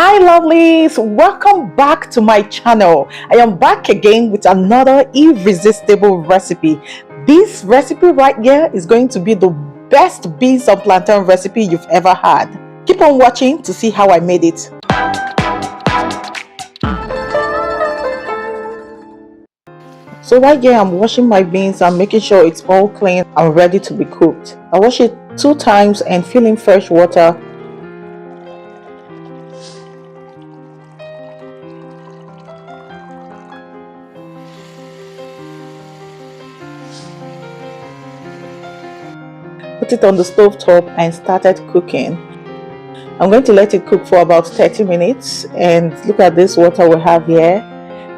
Hi lovelies, welcome back to my channel. I am back again with another irresistible recipe. This recipe right here is going to be the best beans and plantain recipe you've ever had. Keep on watching to see how I made it. So right here I'm washing my beans and making sure it's all clean and ready to be cooked. I wash it 2 times and fill in fresh water. Put it on the stove top and started cooking. I'm going to let it cook for about 30 minutes, and look at this water we have here.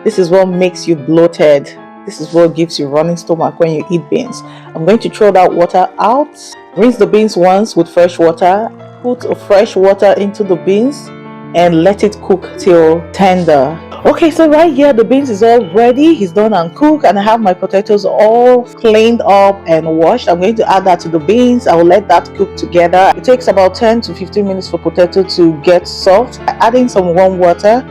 This is what makes you bloated. This is what gives you running stomach when you eat beans. I'm going to throw that water out. Rinse the beans once with fresh water. Put fresh water into the beans and let it cook till tender. Okay, so right here the beans is all ready. It's done and cooked, and I have my potatoes all cleaned up and washed. I'm going to add that to the beans. I will let that cook together. It takes about 10 to 15 minutes for potato to get soft. Adding some warm water.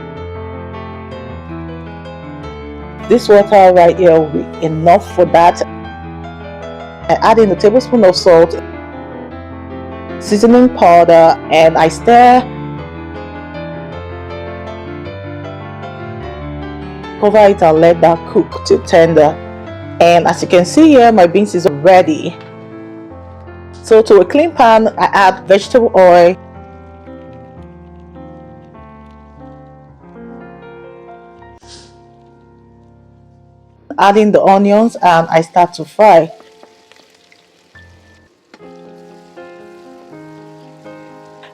This water right here will be enough for that. I add in a tablespoon of salt, seasoning powder, and I stir. Cover it and let that cook till tender. And as you can see here, my beans is ready. So to a clean pan, I add vegetable oil, add in the onions, and I start to fry.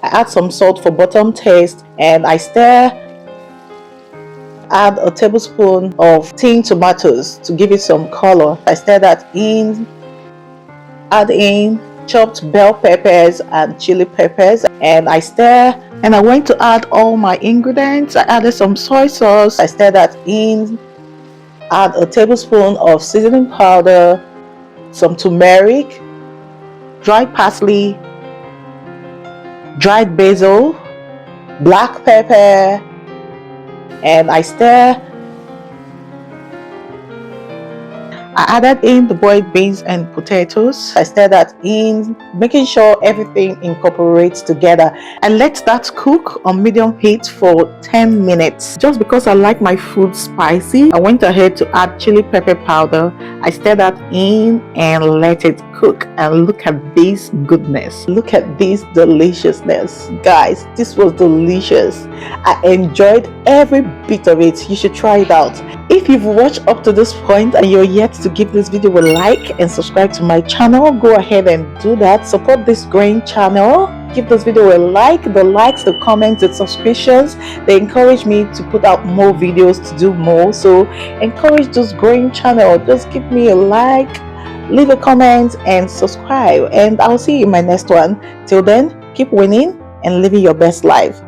I add some salt for bottom taste and I stir. Add a tablespoon of tinned tomatoes to give it some color. I stir that in. Add in chopped bell peppers and chili peppers and I stir. And I'm going to add all my ingredients. I added some soy sauce. I stir that in. Add a tablespoon of seasoning powder, some turmeric, dried parsley, dried basil, black pepper, and I stir. I added in the boiled beans and potatoes. I stir that in, making sure everything incorporates together, and let that cook on medium heat for 10 minutes. Just because I like my food spicy, I went ahead to add chili pepper powder. I stir that in and let it cook, and look at this goodness. Look at this deliciousness. Guys, this was delicious. I enjoyed every bit of it. You should try it out. If you've watched up to this point and you're yet to give this video a like and subscribe to my channel, go ahead and do that. Support this growing channel. Give this video a like. The likes, the comments, the subscriptions, they encourage me to put out more videos, to do more. So encourage this growing channel. Just give me a like, leave a comment, and subscribe, and I'll see you in my next one. Till then, keep winning and living your best life.